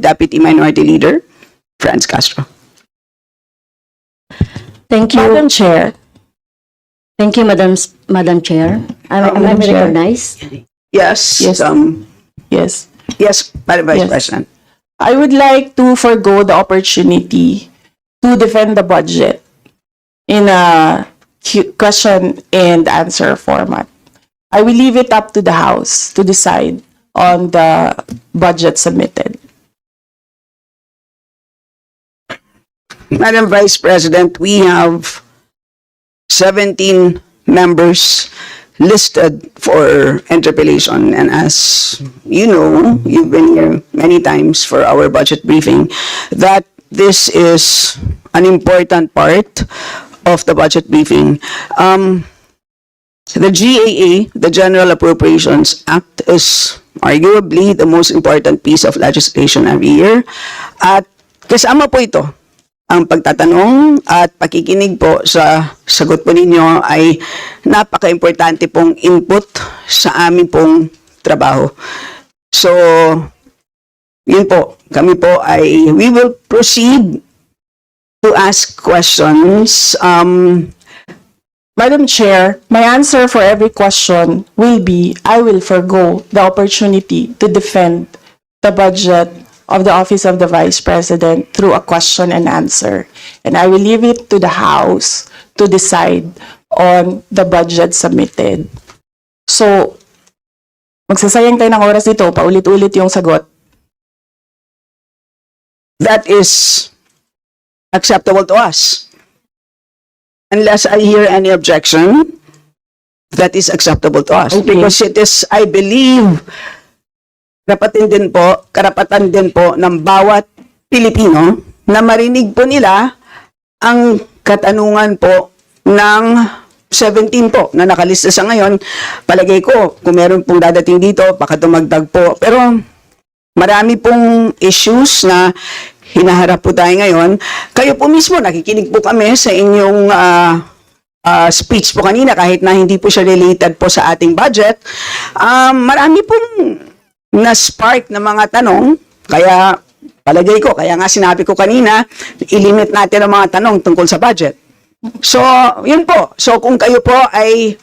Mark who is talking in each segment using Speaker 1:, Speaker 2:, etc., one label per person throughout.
Speaker 1: Deputy Minority Leader Franz Castro.
Speaker 2: Thank you.
Speaker 3: Madam Chair.
Speaker 2: Thank you, Madam Chair. Am I
Speaker 3: Madam Chair.
Speaker 1: Yes.
Speaker 2: recognized?
Speaker 3: Yes. Yes.
Speaker 1: Yes, Madam Vice
Speaker 3: Yes.
Speaker 1: President.
Speaker 3: I would like to forgo the opportunity to defend the budget in a question and answer format. I will leave it up to the House to decide on the budget submitted.
Speaker 1: Madam Vice President, we have 17 members listed for interpellation, and as you know, you've been here many times for our budget briefing, that this is an important part of the budget briefing. The GAA, the General Appropriations Act, is arguably the most important piece of legislation every year, at kasama po ito ang pagtatanong at pakikinig po sa sagot po ninyo ay napaka-importante pong input sa amin pong trabaho. So, yun po, kami po ay, we will proceed to ask questions.
Speaker 3: Madam Chair, my answer for every question will be I will forgo the opportunity to defend the budget of the Office of the Vice President through a question and answer. And I will leave it to the House to decide on the budget submitted. So, magsasayang tayo ng oras dito, paulit-ulit yung sagot.
Speaker 1: That is acceptable to us. Unless I hear any objection, that is acceptable to us.
Speaker 3: Okay.
Speaker 1: Because it is, I believe, karapatan din po ng bawat Pilipino na marinig po nila ang katanungan po ng 17 po na nakalista sa ngayon. Palagay ko, kung meron pong dadating dito, baka dumagdag po. Pero marami pong issues na hinaharap po tayo ngayon. Kayo po mismo, nakikinig po kami sa inyong speech po kanina, kahit na hindi po siya related po sa ating budget. Marami pong na-spark na mga tanong, kaya palagay ko, kaya nga sinabi ko kanina, ilimit natin ang mga tanong tungkol sa budget. So, yun po. So, kung kayo po ay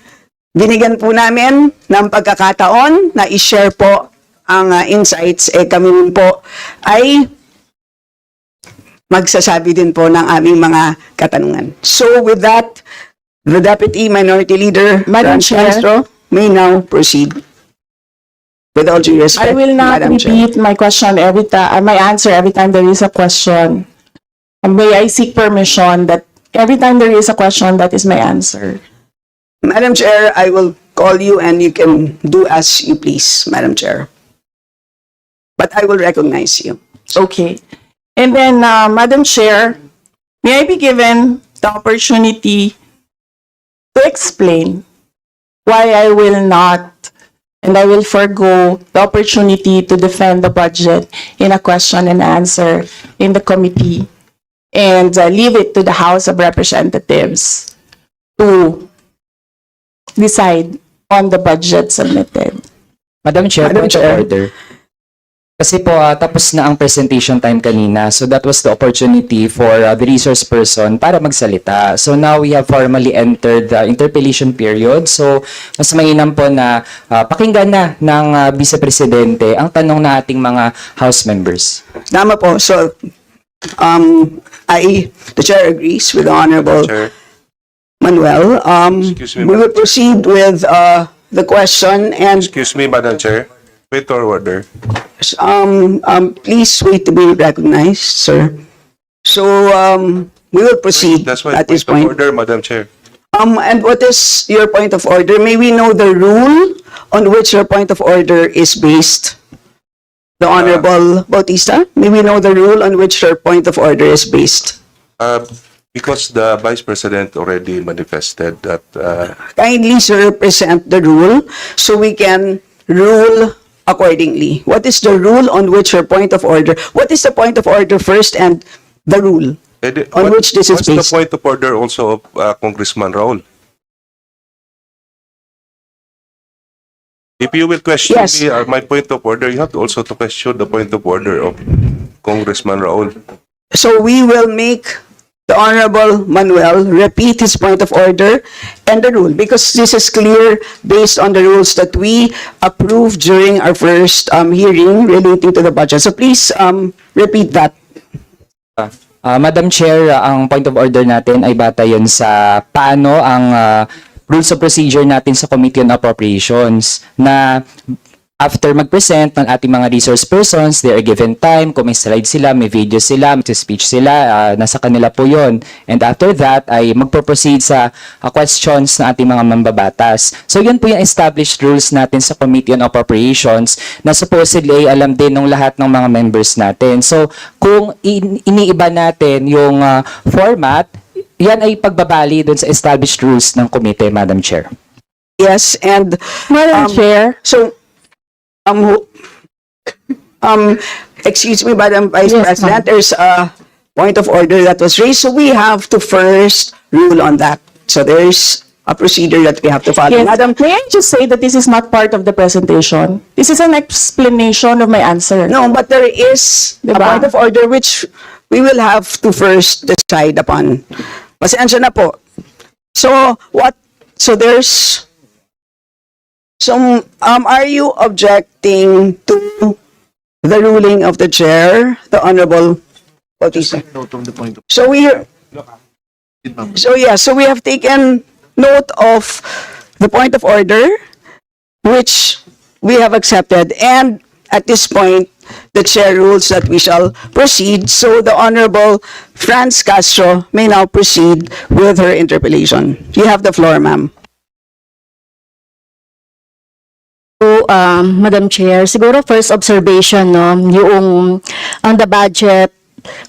Speaker 1: binigyan po namin ng pagkakataon na i-share po ang insights, kami rin po ay magsasabi din po ng aming mga katanungan. So, with that, the Deputy Minority Leader,
Speaker 3: Madam
Speaker 1: Franz
Speaker 3: Chair.
Speaker 1: Castro, may now proceed. With all due respect,
Speaker 3: I will not
Speaker 1: Madam Chair.
Speaker 3: repeat my question every time, my answer every time there is a question. And may I seek permission that every time there is a question, that is my answer.
Speaker 1: Madam Chair, I will call you and you can do as you please, Madam Chair. But I will recognize you.
Speaker 3: Okay. And then, Madam Chair, may I be given the opportunity to explain why I will not and I will forgo the opportunity to defend the budget in a question and answer in the committee and leave it to the House of Representatives to decide on the budget submitted.
Speaker 4: Madam Chair,
Speaker 1: Madam
Speaker 4: point of
Speaker 1: Chair.
Speaker 4: order. Kasi po, tapos na ang presentation time kanina. So that was the opportunity for the resource person para magsalita. So now we have formally entered the interpellation period. So mas mainam po na pakinggan na ng Vice Presidente ang tanong na ating mga House members.
Speaker 1: Tama po. So, the Chair agrees with the Honorable
Speaker 5: Chair.
Speaker 1: Manuel.
Speaker 5: Excuse me,
Speaker 1: We will
Speaker 5: Madam Chair.
Speaker 1: proceed with the question and
Speaker 5: Excuse me, Madam Chair. Wait or order.
Speaker 1: please wait to be recognized, sir. So, we will proceed
Speaker 5: That's my
Speaker 1: at this
Speaker 5: point
Speaker 1: point.
Speaker 5: of order, Madam Chair.
Speaker 1: And what is your point of order? May we know the rule on which your point of order is based? The Honorable Bautista, may we know the rule on which your point of order is based?
Speaker 5: Because the Vice President already manifested that
Speaker 1: Kindly, sir, present the rule so we can rule accordingly. What is the rule on which your point of order? What is the point of order first and the rule on which this is
Speaker 5: what's the
Speaker 1: based?
Speaker 5: point of order also of Congressman Raul? If you will question
Speaker 1: Yes.
Speaker 5: me or my point of order, you have to also to question the point of order of Congressman Raul.
Speaker 1: So we will make the Honorable Manuel repeat his point of order and the rule, because this is clear based on the rules that we approved during our first hearing relating to the budget. So please repeat that.
Speaker 4: Madam Chair, ang point of order natin ay bata yun sa paano ang rules of procedure natin sa Committee on Appropriations na after mag-present ng ating mga resource persons, they are given time, kung may slide sila, may video sila, may speech sila, nasa kanila po yon. And after that, ay magpo-proceed sa questions ng ating mga mambabatas. So yun po yung established rules natin sa Committee on Appropriations na supposedly ay alam din ng lahat ng mga members natin. So kung iniiba natin yung format, yan ay pagbabali dun sa established rules ng committee, Madam Chair.
Speaker 1: Yes, and
Speaker 3: Madam Chair,
Speaker 1: so excuse me, Madam Vice
Speaker 2: Yes,
Speaker 1: President,
Speaker 2: ma'am.
Speaker 1: there's a point of order that was raised, so we have to first rule on that. So there's a procedure that we have to follow.
Speaker 3: yes,
Speaker 1: Madam,
Speaker 3: may I just say that this is not part of the presentation? This is an explanation of my answer.
Speaker 1: no, but there is a
Speaker 3: Diba?
Speaker 1: point of order which we will have to first decide upon. Pasensya na po. So, are you objecting to the ruling of the chair, the Honorable Bautista? So we have taken note of the point of order, which we have accepted, and at this point, the chair rules that we shall proceed. So the Honorable Franz Castro may now proceed with her interpellation. You have the floor, ma'am.
Speaker 2: So, Madam Chair, siguro first observation, no, yung on the budget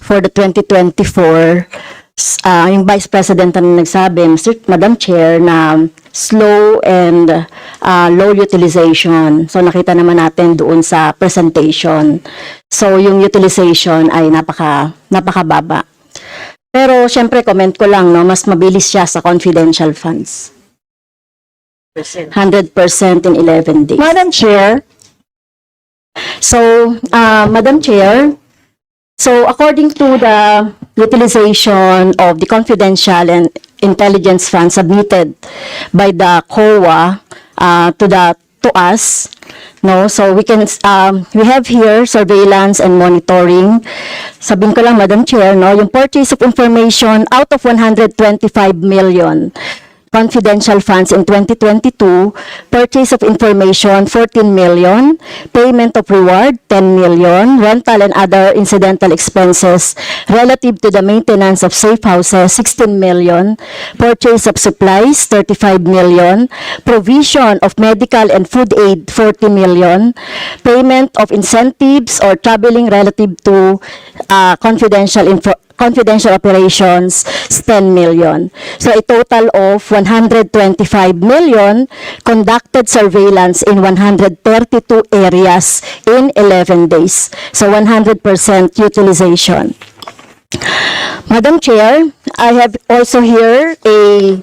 Speaker 2: for the 2024, yung Vice President na nagsabi, Madam Chair, na slow and low utilization. So, nakita naman natin doon sa presentation. So, yung utilization ay napakababa. Pero, syempre, comment ko lang, no, mas mabilis siya sa confidential funds. 100% in 11 days.
Speaker 3: Madam Chair,
Speaker 2: So, Madam Chair, so according to the utilization of the confidential and intelligence funds submitted by the COA to us, no, so we have here surveillance and monitoring. Sabihin ko lang, Madam Chair, no, yung purchase of information out of 125 million confidential funds in 2022, purchase of information 14 million, payment of reward 10 million, rental and other incidental expenses relative to the maintenance of safe houses 16 million, purchase of supplies 35 million, provision of medical and food aid 40 million, payment of incentives or traveling relative to confidential operations, 10 million. So a total of 125 million conducted surveillance in 132 areas in 11 days. So 100% utilization. Madam Chair, I have also here a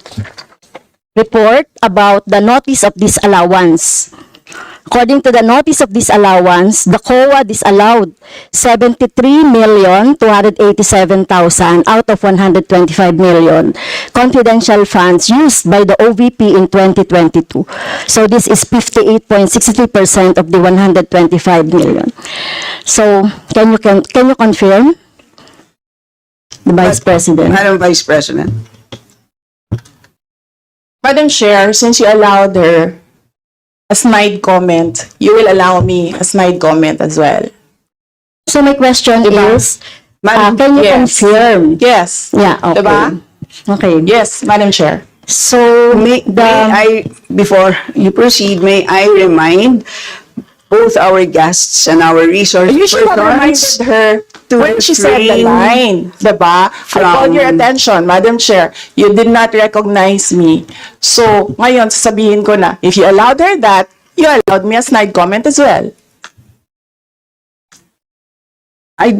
Speaker 2: report about the notice of disallowance. According to the notice of disallowance, the COA disallowed 73,287,000 out of 125 million confidential funds used by the OVP in 2022. So this is 58.63% of the 125 million. So can you confirm, the Vice President?
Speaker 1: Madam Vice President.
Speaker 3: Madam Chair, since you allowed her a snide comment, you will allow me a snide comment as well.
Speaker 2: So my question
Speaker 3: Diba?
Speaker 2: is,
Speaker 1: Madam,
Speaker 2: can you
Speaker 3: yes.
Speaker 2: confirm?
Speaker 3: Yes.
Speaker 2: Yeah, okay.
Speaker 3: Diba?
Speaker 2: Okay.
Speaker 3: Yes, Madam Chair.
Speaker 2: So,
Speaker 1: Before you proceed, may I remind both our guests and our resource
Speaker 3: You should have
Speaker 1: persons
Speaker 3: reminded her
Speaker 1: to
Speaker 3: when she said the
Speaker 1: refrain
Speaker 3: line, diba? I called your attention, Madam Chair. You did not recognize me. So, ngayon, sasabihin ko na, if you allowed her that, you allowed me a snide comment as well.
Speaker 1: I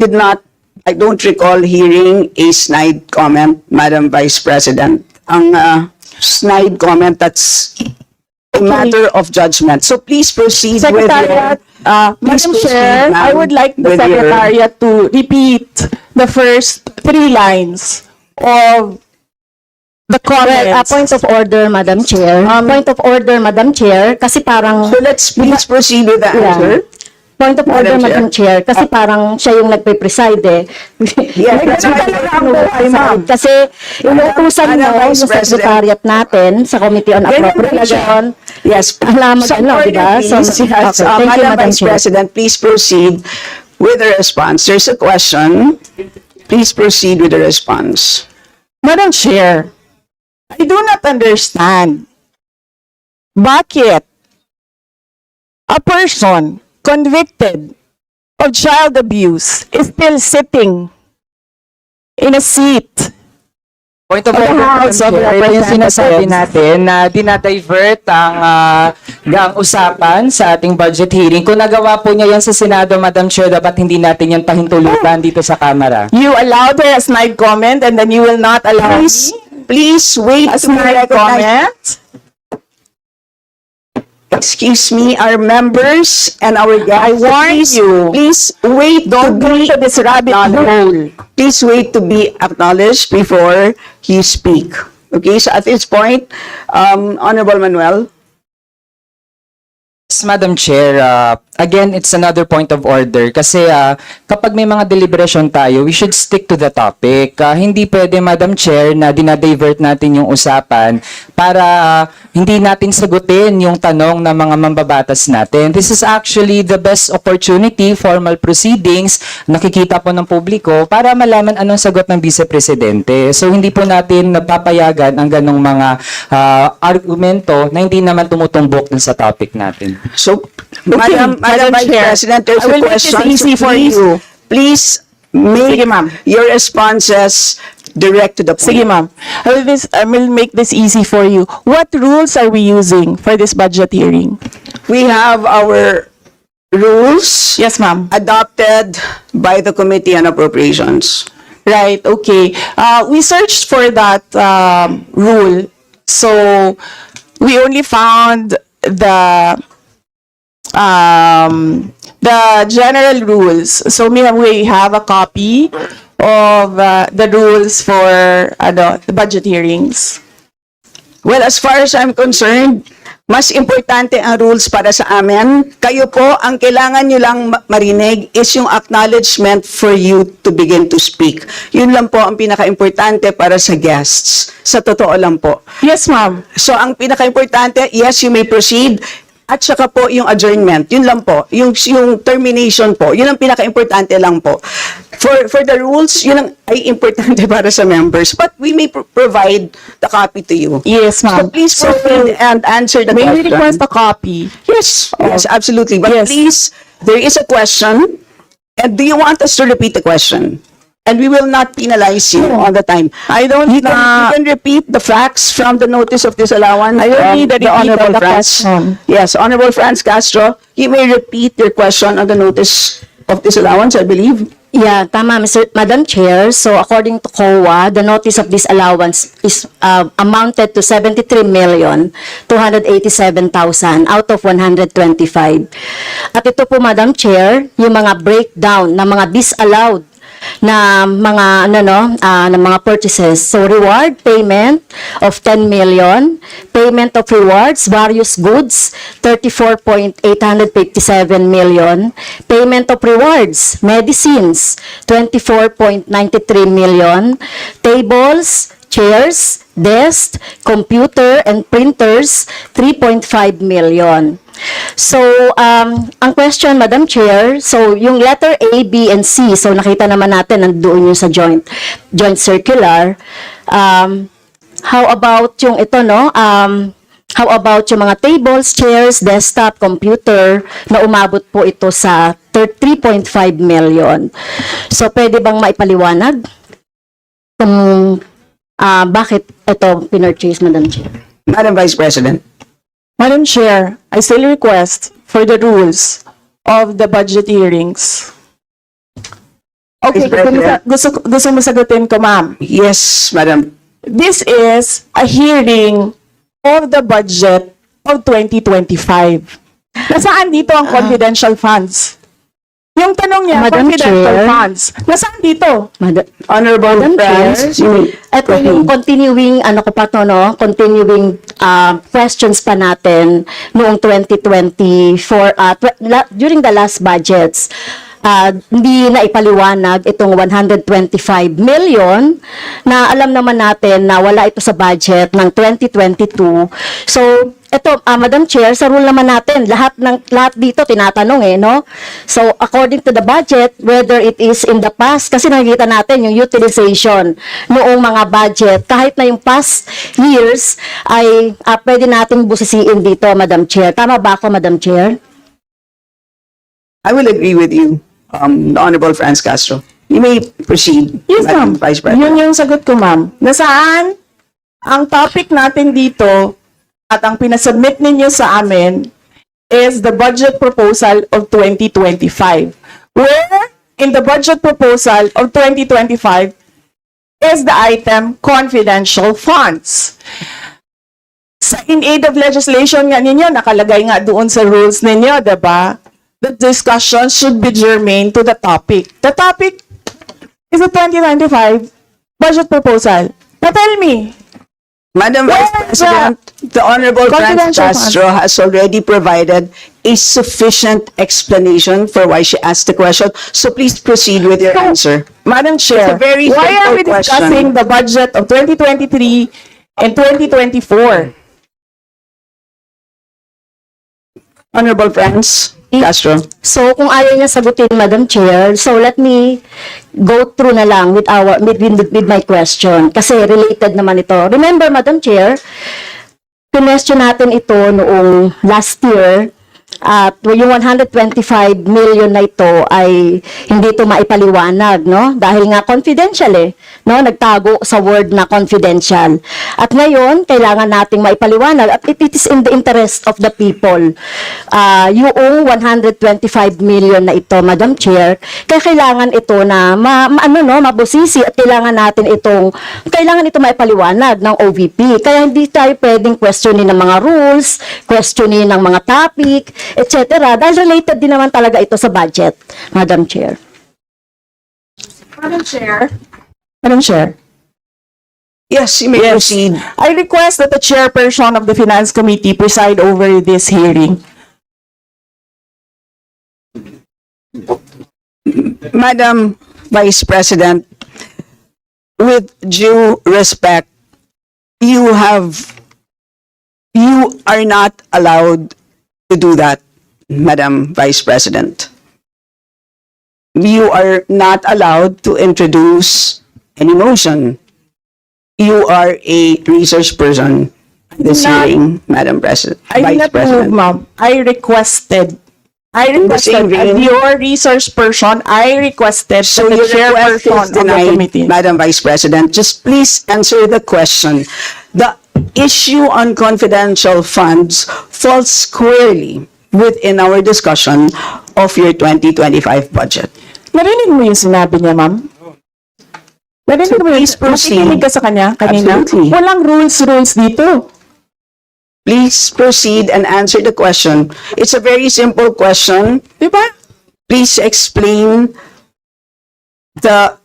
Speaker 1: don't recall hearing a snide comment, Madam Vice President. Ang snide comment, that's a matter of judgment. So please proceed
Speaker 3: Secretariat,
Speaker 1: please
Speaker 3: Madam
Speaker 1: proceed,
Speaker 3: Chair,
Speaker 1: ma'am,
Speaker 3: I would like the
Speaker 1: with your-
Speaker 3: Secretariat to repeat the first 3 lines of the
Speaker 2: Well,
Speaker 3: comments.
Speaker 2: point of order, Madam Chair. Point of order, Madam Chair, kasi parang...
Speaker 1: So let's please proceed with the answer.
Speaker 2: Point of order,
Speaker 1: Madam Chair.
Speaker 2: Madam Chair, kasi parang siya yung nagpe-preside eh.
Speaker 1: Yes,
Speaker 2: May
Speaker 1: that's
Speaker 2: ganun
Speaker 1: right.
Speaker 2: talaga ang buhay, ma'am. Kasi inutusan
Speaker 1: Madam
Speaker 2: mo
Speaker 1: Vice
Speaker 2: yung
Speaker 1: President.
Speaker 2: secretariat natin sa Committee on
Speaker 1: Ganun
Speaker 2: Appropriation.
Speaker 1: Yes.
Speaker 2: Alam mo,
Speaker 1: Some
Speaker 2: ano,
Speaker 1: order,
Speaker 2: diba?
Speaker 1: please.
Speaker 2: So,
Speaker 1: Yes.
Speaker 2: okay. Thank you,
Speaker 1: Madam
Speaker 2: Madam
Speaker 1: Vice
Speaker 2: Chair.
Speaker 1: President, please proceed with the response. There's a question. Please proceed with the response.
Speaker 3: Madam Chair, I do not understand bakit a person convicted of child abuse is still sitting in a seat.
Speaker 4: Point of
Speaker 3: Of the
Speaker 4: order,
Speaker 3: House of
Speaker 4: Madam Chair, ito yung sinasabi
Speaker 3: Representatives.
Speaker 4: natin na dinadivert ang usapan sa ating budget hearing. Kung nagawa po niya yan sa Senado, Madam Chair, dapat hindi natin yan pahintulutan dito sa Kamara.
Speaker 3: You allowed her a snide comment and then you will not allow
Speaker 1: Please wait
Speaker 3: me a
Speaker 1: to be
Speaker 3: snide
Speaker 1: recognized.
Speaker 3: comment?
Speaker 1: Excuse me, our members and our guests.
Speaker 3: I warn
Speaker 1: please,
Speaker 3: you.
Speaker 1: Please wait
Speaker 3: Don't
Speaker 1: to
Speaker 3: go
Speaker 1: be
Speaker 3: into this rabbit hole.
Speaker 1: Please wait to be acknowledged before you speak. Okay, so at this point, Honorable Manuel.
Speaker 4: Yes, Madam Chair, again, it's another point of order kasi kapag may mga deliberation tayo, we should stick to the topic. Hindi pwede, Madam Chair, na dinadivert natin yung usapan para hindi natin sagutin yung tanong ng mga mambabatas natin. This is actually the best opportunity, formal proceedings, nakikita po ng publiko para malaman anong sagot ng Vice Presidente. So, hindi po natin napapayagan ang ganong mga argumento na hindi naman tumutumbok dun sa topic natin.
Speaker 1: So, Madam
Speaker 3: Madam
Speaker 1: Vice
Speaker 3: Chair,
Speaker 1: President, there's
Speaker 3: I will
Speaker 1: a
Speaker 3: make this
Speaker 1: question.
Speaker 3: easy
Speaker 1: So
Speaker 3: for
Speaker 1: please-
Speaker 3: you.
Speaker 1: Please make
Speaker 3: Sige, ma'am.
Speaker 1: your responses direct to the point.
Speaker 3: Sige, ma'am. I will make this easy for you. What rules are we using for this budget hearing?
Speaker 1: We have our rules
Speaker 3: Yes, ma'am.
Speaker 1: adopted by the Committee on Appropriations.
Speaker 3: Right, okay. We searched for that rule. So, we only found the general rules. So, we have a copy of the rules for the budget hearings.
Speaker 1: Well, as far as I'm concerned, mas importante ang rules para sa amin. Kayo po, ang kailangan nyo lang marinig is yung acknowledgement for you to begin to speak. Yun lang po ang pinaka-importante para sa guests. Sa totoo lang po.
Speaker 3: Yes, ma'am.
Speaker 1: So, ang pinaka-importante, yes, you may proceed. At saka po yung adjournment, yun lang po. Yung termination po, yun ang pinaka-importante lang po. For the rules, yun ang ay importante para sa members. But we may provide the copy to you.
Speaker 3: Yes,
Speaker 1: So
Speaker 3: ma'am.
Speaker 1: please proceed and answer the
Speaker 3: May we
Speaker 1: question.
Speaker 3: request a copy?
Speaker 1: Yes, yes, absolutely. But
Speaker 3: Yes.
Speaker 1: please, there is a question. And do you want us to repeat the question? And we will not penalize you all the time.
Speaker 3: I don't
Speaker 1: You can repeat the facts from the notice of disallowance.
Speaker 3: I don't need the repeat of
Speaker 1: Honorable
Speaker 3: the
Speaker 1: Franz.
Speaker 3: question.
Speaker 1: Yes, Honorable Franz Castro, you may repeat your question on the notice of disallowance, I believe.
Speaker 2: Yeah, tama, Madam Chair. So, according to COA, the notice of disallowance is amounted to 73,287,000 out of 125. At ito po, Madam Chair, yung mga breakdown ng mga disallowed na mga na mga purchases. So reward payment of 10 million, payment of rewards, various goods 34.857 million, payment of rewards, medicines 24.93 million, tables, chairs, desk, computer and printers 3.5 million. So, ang question, Madam Chair, so yung letter A, B, and C, so nakita naman natin nandoon yung sa joint circular. How about yung ito, no? How about yung mga tables, chairs, desktop, computer, na umabot po ito sa 3.5 million. So, pwede bang maipaliwanag kung bakit ito pinurchase, Madam Chair?
Speaker 1: Madam Vice President.
Speaker 3: Madam Chair, I still request for the rules of the budget hearings. Okay,
Speaker 1: Vice President.
Speaker 3: gusto mo sagutin ko, ma'am.
Speaker 1: Yes, Madam.
Speaker 3: This is a hearing of the budget of 2025. Nasaan dito ang confidential funds? Yung tanong niya,
Speaker 2: Madam
Speaker 3: confidential
Speaker 2: Chair.
Speaker 3: funds. Nasaan dito?
Speaker 1: Honorable
Speaker 2: Madam
Speaker 1: friends, you may
Speaker 2: Ito yung continuing, ano ko pa to, no? Continuing questions pa natin noong 2024, during the last budgets. Hindi na ipaliwanag itong 125 million na alam naman natin na wala ito sa budget ng 2022. So, ito, Madam Chair, sa rule naman natin, lahat dito tinatanong no? So, according to the budget, whether it is in the past, kasi nakikita natin yung utilization noong mga budget, kahit na yung past years, ay pwede nating busisiin dito, Madam Chair. Tama ba ako, Madam Chair?
Speaker 1: I will agree with you, the Honorable Franz Castro. You may proceed,
Speaker 3: Yes,
Speaker 1: Madam
Speaker 3: ma'am.
Speaker 1: Vice President.
Speaker 3: Yun yung sagot ko, ma'am. Nasaan ang topic natin dito at ang pinasubmit ninyo sa amin is the budget proposal of 2025. Where in the budget proposal of 2025 is the item confidential funds. Sa in aid of legislation nga ninyo, nakalagay nga doon sa rules ninyo, diba? The discussion should be germane to the topic. The topic is the 2025 budget proposal. Now tell me,
Speaker 1: Madam Vice
Speaker 3: Where's
Speaker 1: President, the Honorable Franz
Speaker 3: confidential
Speaker 1: Castro has already provided a sufficient explanation for why she asked the question. So please proceed with your answer.
Speaker 3: Madam Chair,
Speaker 1: It's a very
Speaker 3: why are we
Speaker 1: simple
Speaker 3: discussing
Speaker 1: question.
Speaker 3: the budget of 2023 and 2024?
Speaker 1: Honorable Franz Castro.
Speaker 2: So, kung ayaw niya sagutin, Madam Chair, so let me go through na lang with my question. Kasi related naman ito. Remember, Madam Chair, question natin ito noong last year, at yung 125 million na ito ay hindi ito maipaliwanag, no? Dahil nga confidential no? Nagtago sa word na confidential. At ngayon, kailangan nating maipaliwanag at it is in the interest of the people. Yung 125 million na ito, Madam Chair, kaya kailangan ito na mabusisi at kailangan ito maipaliwanag ng OVP. Kaya hindi tayo pwedeng questionin ng mga rules, questionin ng mga topic, etc. Dahil related din naman talaga ito sa budget, Madam Chair.
Speaker 3: Madam Chair. Madam Chair.
Speaker 1: Yes, you may
Speaker 3: Yes.
Speaker 1: proceed.
Speaker 3: I request that the chairperson of the Finance Committee preside over this hearing.
Speaker 1: Madam Vice President, with due respect, you are not allowed to do that, Madam Vice President. You are not allowed to introduce any motion. You are a research person in this
Speaker 3: Not-
Speaker 1: hearing, Madam President.
Speaker 3: I did
Speaker 1: Vice
Speaker 3: not move,
Speaker 1: President.
Speaker 3: ma'am. I requested
Speaker 1: the same
Speaker 3: as
Speaker 1: vein.
Speaker 3: your research person, I requested
Speaker 1: So
Speaker 3: that the
Speaker 1: your request
Speaker 3: chairperson
Speaker 1: is
Speaker 3: of the
Speaker 1: denied,
Speaker 3: committee.
Speaker 1: Madam Vice President. Just please answer the question. The issue on confidential funds falls squarely within our discussion of your 2025 budget.
Speaker 3: Narinig mo yung sinabi niya, ma'am? Narinig mo
Speaker 1: please proceed.
Speaker 3: Nakikinig ka sa kanya kanina?
Speaker 1: Absolutely.
Speaker 3: Walang rules dito.
Speaker 1: Please proceed and answer the question. It's a very simple question.
Speaker 3: Di ba?
Speaker 1: Please explain the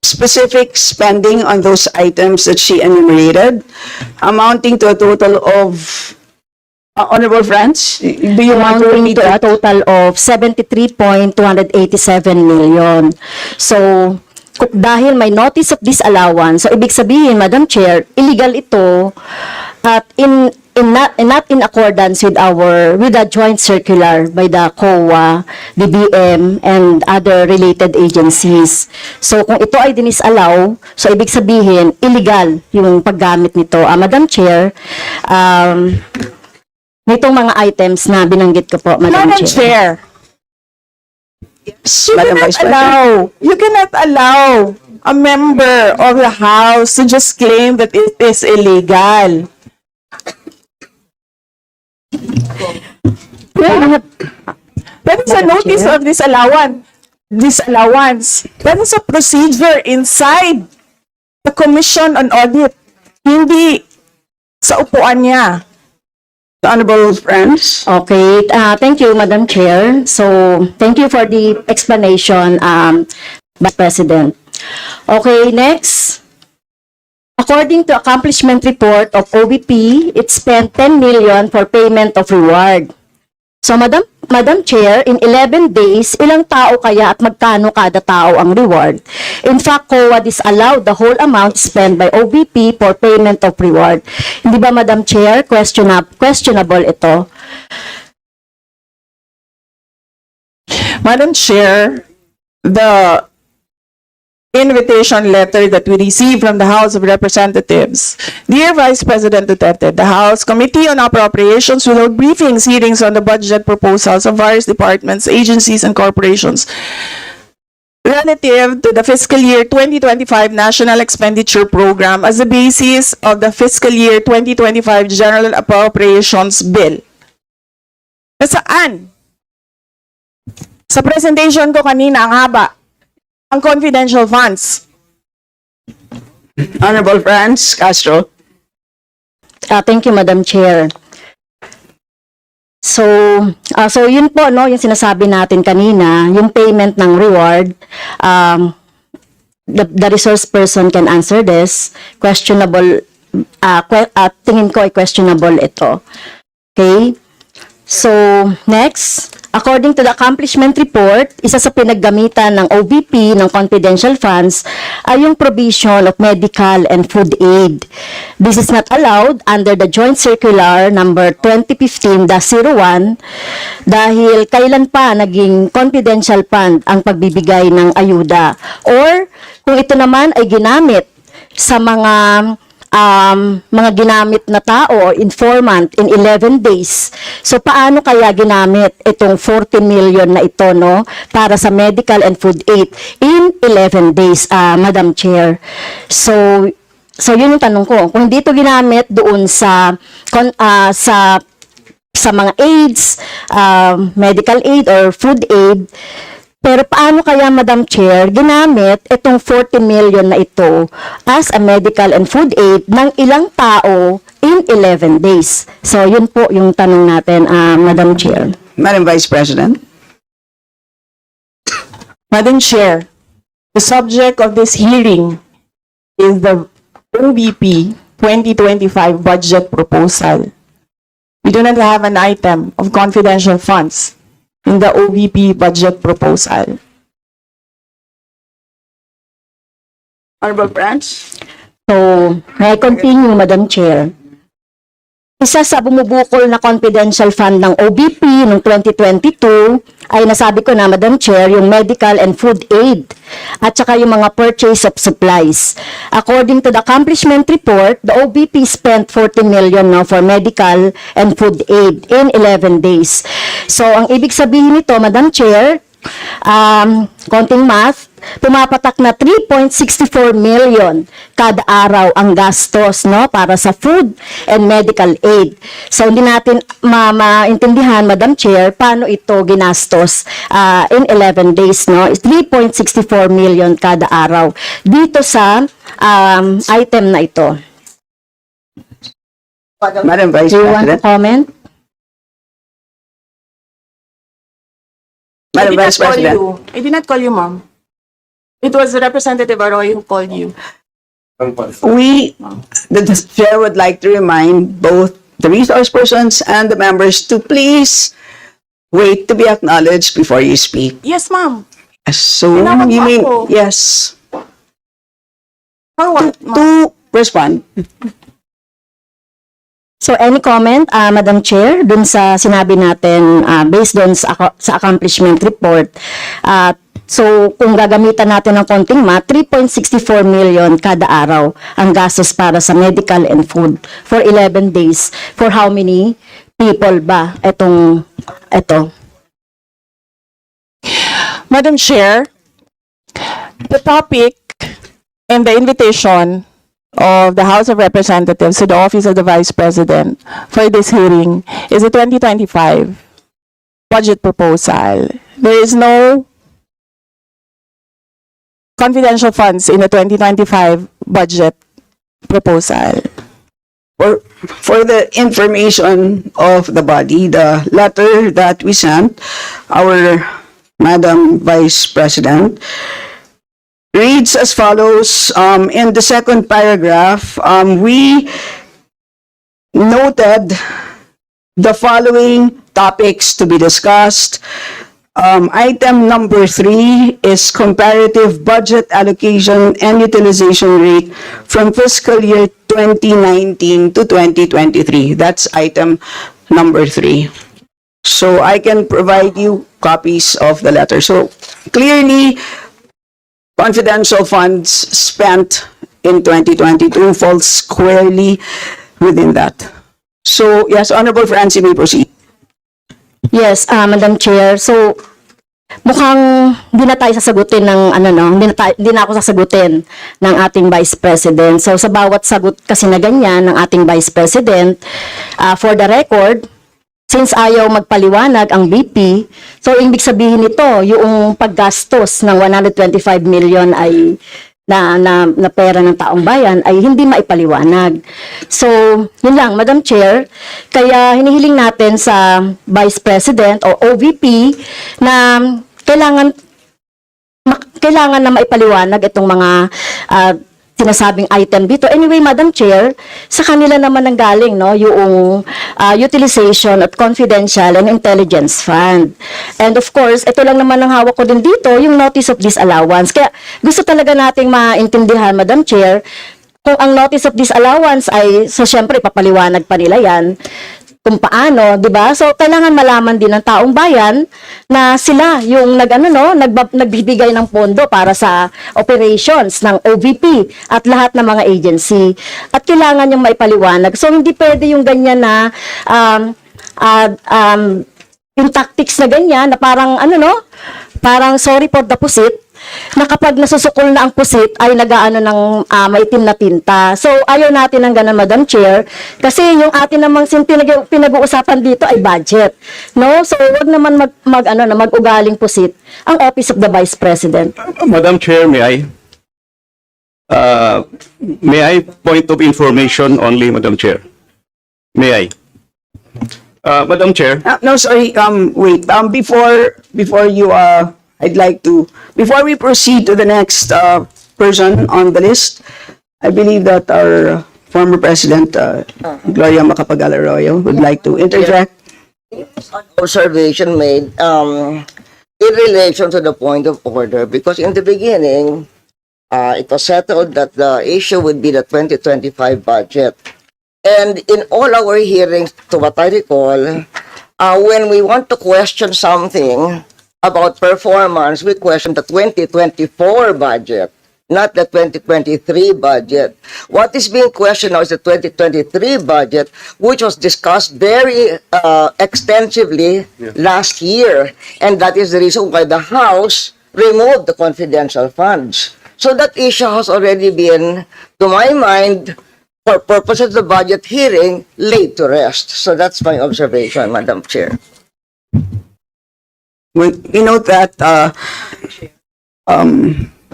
Speaker 1: specific spending on those items that she enumerated, amounting to a total of, Honorable Franz, do you want to
Speaker 2: Amounting
Speaker 1: repeat
Speaker 2: to a
Speaker 1: that?
Speaker 2: total of 73.287 million. So, dahil may notice of disallowance, so ibig sabihin, Madam Chair, illegal ito at not in accordance with the joint circular by the COA, DBM, and other related agencies. So, kung ito ay dinisallow, so ibig sabihin, illegal yung paggamit nito. Madam Chair, nitong mga items na binanggit ko po, Madam
Speaker 3: Madam
Speaker 2: Chair.
Speaker 3: Chair,
Speaker 1: Yes, Madam Vice President.
Speaker 3: you cannot allow a member of the House to just claim that it is illegal. That is a
Speaker 2: Madam
Speaker 3: notice
Speaker 2: Chair.
Speaker 3: of disallowance. That is a procedure inside the Commission on Audit. Hindi sa upuan niya.
Speaker 1: Honorable friends.
Speaker 2: Okay, thank you, Madam Chair. So, thank you for the explanation, Vice President. Okay, next. According to accomplishment report of OVP, it spent 10 million for payment of reward. So, Madam Chair, in 11 days, ilang tao kaya at magkano kada tao ang reward? In fact, COA disallowed the whole amount spent by OVP for payment of reward. Hindi ba, Madam Chair, questionable ito?
Speaker 3: Madam Chair, the invitation letter that we received from the House of Representatives. Dear Vice President Duterte, the House Committee on Appropriations will hold briefings, hearings on the budget proposals of various departments, agencies, and corporations relative to the fiscal year 2025 National Expenditure Program as the basis of the fiscal year 2025 General Appropriations Bill. Nasaan? Sa presentation ko kanina, ang haba. Ang confidential funds.
Speaker 1: Honorable friends, Castro.
Speaker 2: Thank you, Madam Chair. So yun po, no, yung sinasabi natin kanina, yung payment ng reward, the resource person can answer this. Questionable, tingin ko ay questionable ito. Okay? So, next, according to the accomplishment report, isa sa pinaggamitan ng OVP ng confidential funds ay yung provision of medical and food aid. This is not allowed under the Joint Circular number 2015-01 dahil kailan pa naging confidential fund ang pagbibigay ng ayuda. Or kung ito naman ay ginamit sa mga ginamit na tao or informant in 11 days. So, paano kaya ginamit itong 40 million na ito, no, para sa medical and food aid in 11 days, Madam Chair? So yun yung tanong ko. Kung dito ginamit doon sa mga aids, medical aid or food aid, pero paano kaya, Madam Chair, ginamit itong 40 million na ito as a medical and food aid ng ilang tao in 11 days? So, yun po yung tanong natin, Madam Chair.
Speaker 1: Madam Vice President.
Speaker 3: Madam Chair, the subject of this hearing is the OVP 2025 budget proposal. We do not have an item of confidential funds in the OVP budget proposal.
Speaker 1: Honorable friends.
Speaker 2: So, may I continue, Madam Chair? Isa sa bumubukol na confidential fund ng OVP noong 2022 ay nasabi ko na, Madam Chair, yung medical and food aid at saka yung mga purchase of supplies. According to the accomplishment report, the OVP spent 40 million now for medical and food aid in 11 days. So, ang ibig sabihin nito, Madam Chair, konting math, pumapatak na 3.64 million kada araw ang gastos, no, para sa food and medical aid. So, hindi natin maintindihan, Madam Chair, paano ito ginastos in 11 days, no? It's 3.64 million kada araw dito sa item na ito.
Speaker 1: Madam Vice
Speaker 2: Do you want to
Speaker 1: President.
Speaker 2: comment?
Speaker 1: Madam Vice President.
Speaker 3: I did not call you, ma'am. It was Representative Arroyo who called you.
Speaker 1: The chair would like to remind both the resource persons and the members to please wait to be acknowledged before you speak.
Speaker 3: Yes, ma'am.
Speaker 1: So,
Speaker 3: Tinawag
Speaker 1: you
Speaker 3: mo
Speaker 1: mean,
Speaker 3: ako.
Speaker 1: yes,
Speaker 3: For what, ma'am?
Speaker 1: to respond.
Speaker 2: So, any comment, Madam Chair, dun sa sinabi natin based dun sa accomplishment report? So, kung gagamitan natin ng konting math, 3.64 million kada araw ang gastos para sa medical and food for 11 days. For how many people ba ito?
Speaker 3: Madam Chair, the topic and the invitation of the House of Representatives to the Office of the Vice President for this hearing is the 2025 budget proposal. There is no confidential funds in the 2025 budget proposal.
Speaker 1: for the information of the body, the letter that we sent, our Madam Vice President, reads as follows. In the second paragraph, we noted the following topics to be discussed. Item number 3 is comparative budget allocation and utilization rate from fiscal year 2019 to 2023. That's item number 3. So I can provide you copies of the letter. So clearly, confidential funds spent in 2022 falls squarely within that. So yes, Honorable Francie, may proceed.
Speaker 2: Yes, Madam Chair. So, mukhang hindi na tayo sasagutin ng hindi na ako sasagutin ng ating Vice President. So, sa bawat sagot kasi na ganyan ng ating Vice President, for the record, since ayaw magpaliwanag ang BP, so ibig sabihin nito, yung paggastos ng 125 million ay na pera ng taong bayan ay hindi maipaliwanag. So, yun lang, Madam Chair. Kaya hinihiling natin sa Vice President o OVP na kailangan na maipaliwanag itong mga sinasabing item dito. Anyway, Madam Chair, sa kanila naman ang galing, no, yung utilization at confidential and intelligence fund. And of course, ito lang naman ang hawak ko din dito, yung notice of disallowance. Kaya gusto talaga nating maintindihan, Madam Chair, kung ang notice of disallowance ay, so syempre, papaliwanag pa nila yan, kung paano, 'di ba? So kailangan malaman din ng taong bayan na sila yung nagbibigay ng pondo para sa operations ng OVP at lahat ng mga agency. At kailangan yung maipaliwanag. So hindi pwede yung ganyan na yung tactics na ganyan na parang parang sorry for the pusit, na kapag nasusukol na ang pusit ay nagaano ng maitim na tinta. So, ayaw natin ng ganun, Madam Chair, kasi yung atin namang pinag-uusapan dito ay budget. No? So, wag naman mag-ugaling pusit ang Office of the Vice President.
Speaker 6: Madam Chair, may I point of information only, Madam Chair? May I? Madam Chair,
Speaker 1: No, sorry, wait. Before you, I'd like to, before we proceed to the next person on the list, I believe that our former President, Gloria Macapagal-Arroyo, would like to interject.
Speaker 7: Observation made in relation to the point of order, because in the beginning, it was settled that the issue would be the 2025 budget. And in all our hearings, to what I recall, when we want to question something about performance, we question the 2024 budget, not the 2023 budget. What is being questioned now is the 2023 budget, which was discussed very extensively last year. And that is the reason why the House removed the confidential funds. So that issue has already been, to my mind, for purposes of the budget hearing, laid to rest. So that's my observation, Madam Chair.
Speaker 1: We note that,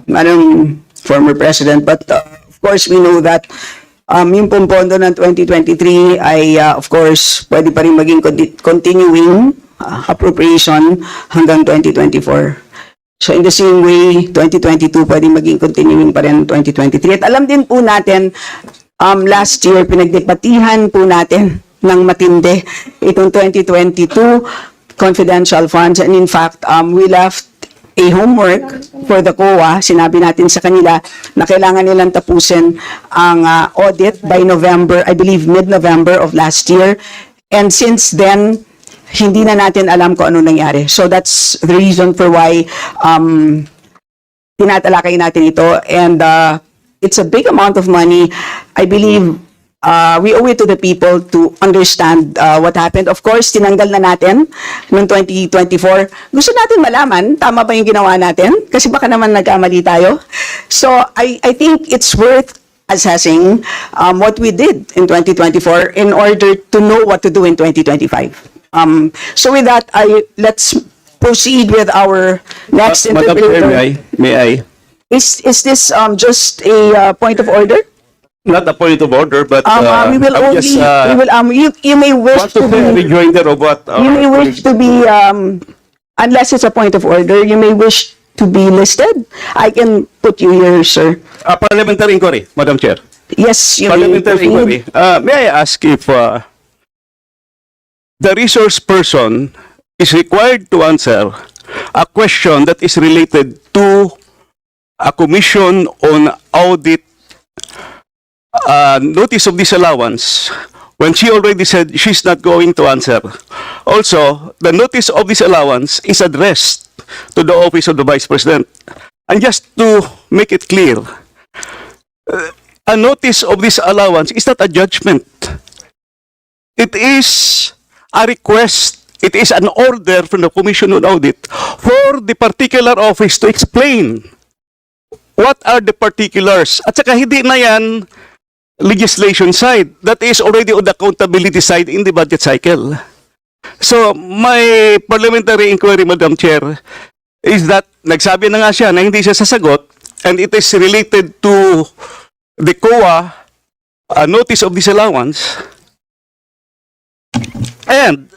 Speaker 1: Madam former President, but of course we know that yung pong pondo ng 2023 ay of course pwede pa rin maging continuing appropriation hanggang 2024. So in the same way, 2022 pwede maging continuing pa rin 2023. At alam din po natin, last year pinagdebatihan po natin ng matindi itong 2022 confidential funds, and in fact, we left a homework for the COA. Sinabi natin sa kanila na kailangan nilang tapusin ang audit by November, I believe mid-November of last year. And since then, hindi na natin alam kung ano nangyari. So that's the reason for why tinatalakay natin ito. And it's a big amount of money. I believe we owe it to the people to understand what happened. Of course, tinanggal na natin noong 2024. Gusto natin malaman, tama ba yung ginawa natin? Kasi baka naman nagkamali tayo. So, I think it's worth assessing what we did in 2024 in order to know what to do in 2025. So with that, let's proceed with our next
Speaker 6: Madam Chair,
Speaker 1: interpreter.
Speaker 6: may I?
Speaker 1: Is this just a point of order?
Speaker 6: not a point of order, but
Speaker 1: We will
Speaker 6: I would
Speaker 1: only,
Speaker 6: just
Speaker 1: we will, you may wish
Speaker 6: want
Speaker 1: to
Speaker 6: to be a
Speaker 1: be,
Speaker 6: rejoinder of what
Speaker 1: you may wish to be, unless it's a point of order, you may wish to be listed. I can put you here, sir.
Speaker 6: parliamentary inquiry, Madam Chair.
Speaker 1: Yes, you may
Speaker 6: Parliamentary inquiry.
Speaker 1: proceed.
Speaker 6: May I ask if the resource person is required to answer a question that is related to a commission on audit notice of disallowance when she already said she's not going to answer. Also, the notice of disallowance is addressed to the office of the Vice President. And just to make it clear, a notice of disallowance is not a judgment. It is a request. It is an order from the Commission on Audit for the particular office to explain what are the particulars. At saka hindi na yan legislation side. That is already on the accountability side in the budget cycle. So, my parliamentary inquiry, Madam Chair, is that nagsabi na nga siya na hindi siya sasagot and it is related to the COA notice of disallowance. And,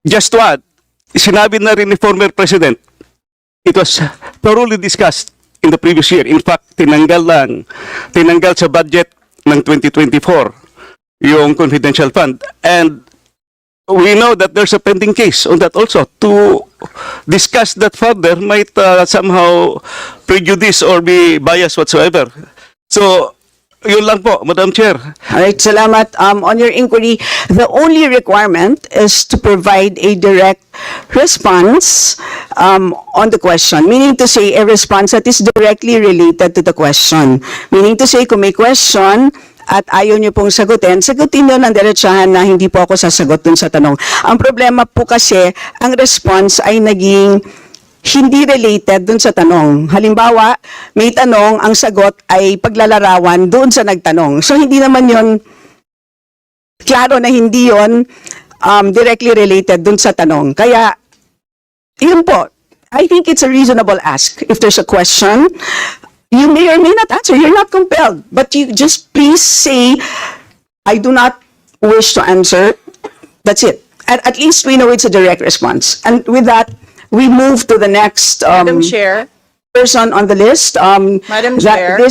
Speaker 6: just to add, sinabi na rin ni former President, it was thoroughly discussed in the previous year. In fact, tinanggal sa budget ng 2024 yung confidential fund. And we know that there's a pending case on that also. To discuss that further might somehow prejudice or be biased whatsoever. So, yun lang po, Madam Chair.
Speaker 1: Alright, salamat. On your inquiry, the only requirement is to provide a direct response on the question. Meaning to say, a response that is directly related to the question. Meaning to say, kung may question at ayaw niyo pong sagutin nyo ng diretsahan na hindi po ako sasagot dun sa tanong. Ang problema po kasi, ang response ay naging hindi related dun sa tanong. Halimbawa, may tanong, ang sagot ay paglalarawan doon sa nagtanong. So, hindi naman yon klaro na hindi yon directly related dun sa tanong. Kaya, yun po, I think it's a reasonable ask. If there's a question, you may or may not answer. You're not compelled. But you just please say, I do not wish to answer. That's it. At least we know it's a direct response. And with that, we move to the next
Speaker 3: Madam Chair,
Speaker 1: person on the list.
Speaker 3: Madam Chair.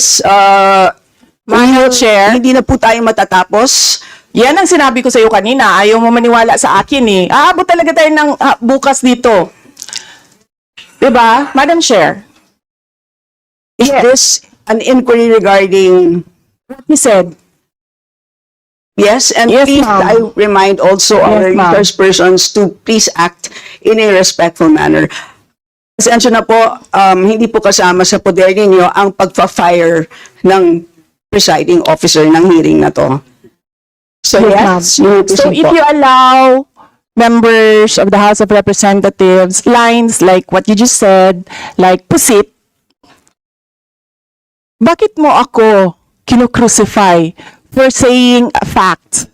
Speaker 1: Madam
Speaker 3: Chair.
Speaker 1: Hindi na po tayo matatapos.
Speaker 3: yan ang sinabi ko sa iyo kanina. Ayaw mo maniwala sa akin eh. Aabot talaga tayo ng bukas dito. Diba? Madam Chair,
Speaker 1: Is this an inquiry regarding...
Speaker 3: he said,
Speaker 1: Yes, and
Speaker 3: Yes,
Speaker 1: please,
Speaker 3: ma'am.
Speaker 1: I remind also our
Speaker 3: Yes, ma'am.
Speaker 1: resource persons to please act in a respectful manner. Pasensya na po, hindi po kasama sa poder ninyo ang pagpa-fire ng presiding officer ng hearing na to. So yes, you may
Speaker 3: so
Speaker 1: proceed
Speaker 3: if
Speaker 1: po.
Speaker 3: you allow members of the House of Representatives lines like what you just said, like pusit, bakit mo ako kinukrucify for saying a fact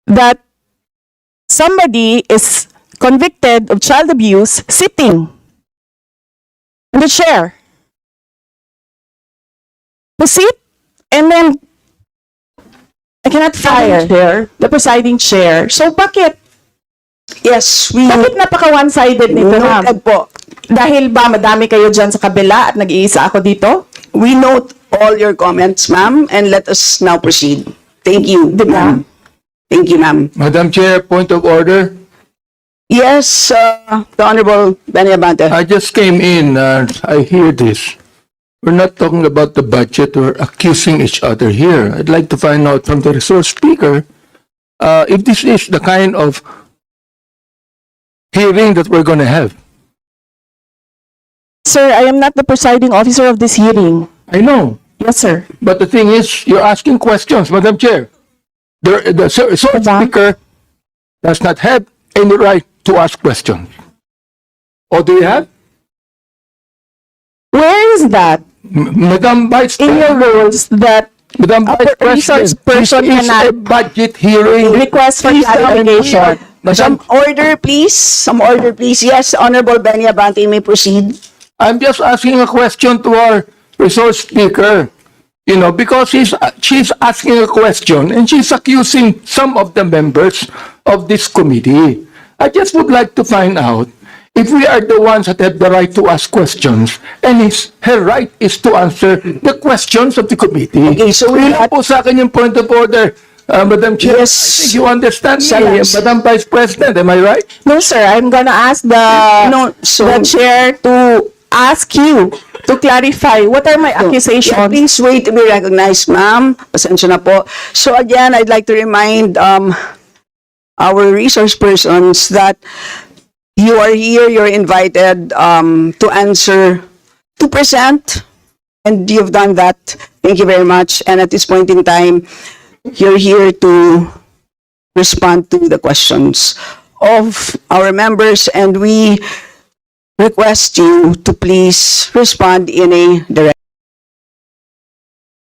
Speaker 3: that somebody is convicted of child abuse sitting in the chair? Pusit, and then I cannot fire the presiding chair. So bakit?
Speaker 1: Yes, we
Speaker 3: Bakit napaka one-sided nito, ma'am?
Speaker 1: noted po.
Speaker 3: Dahil ba madami kayo dyan sa kabila at nag-iisa ako dito?
Speaker 1: We note all your comments, ma'am, and let us now proceed. Thank you, ma'am. Thank you, ma'am.
Speaker 8: Madam Chair, point of order.
Speaker 1: Yes, the Honorable Benny Abante.
Speaker 8: I just came in and I hear this. We're not talking about the budget. We're accusing each other here. I'd like to find out from the resource speaker if this is the kind of hearing that we're going to have.
Speaker 3: Sir, I am not the presiding officer of this hearing.
Speaker 8: I know.
Speaker 3: Yes, sir.
Speaker 8: But the thing is, you're asking questions, Madam Chair. The resource speaker does not have any right to ask questions. Or do you have?
Speaker 3: Where is that
Speaker 8: Madam Vice
Speaker 3: in your
Speaker 8: President,
Speaker 3: rules that
Speaker 8: Madam
Speaker 3: a
Speaker 8: Vice
Speaker 3: resource
Speaker 8: President,
Speaker 3: person
Speaker 8: this is
Speaker 3: cannot
Speaker 8: a budget hearing.
Speaker 3: request for clarification?
Speaker 1: Some order, please. Some order, please. Yes, Honorable Benny Abante, you may proceed.
Speaker 8: I'm just asking a question to our resource speaker. You know, because she's asking a question and she's accusing some of the members of this committee. I just would like to find out if we are the ones that have the right to ask questions, and her right is to answer the questions of the committee.
Speaker 1: Okay, so
Speaker 8: Yun
Speaker 1: with
Speaker 8: lang
Speaker 1: that-
Speaker 8: po sa akin yung point of order, Madam Chair.
Speaker 1: Yes.
Speaker 8: I think you understand me,
Speaker 1: Salas.
Speaker 8: Madam Vice President, am I right?
Speaker 3: No, sir, I'm gonna ask
Speaker 1: No, so-
Speaker 3: the chair to ask you to clarify what are my
Speaker 1: Yeah,
Speaker 3: accusations.
Speaker 1: please wait to be recognized, ma'am. Pasensya na po. So again, I'd like to remind our resource persons that you are here, you're invited to answer, to present, and you've done that. Thank you very much. And at this point in time, you're here to respond to the questions of our members, and we request you to please respond in a direct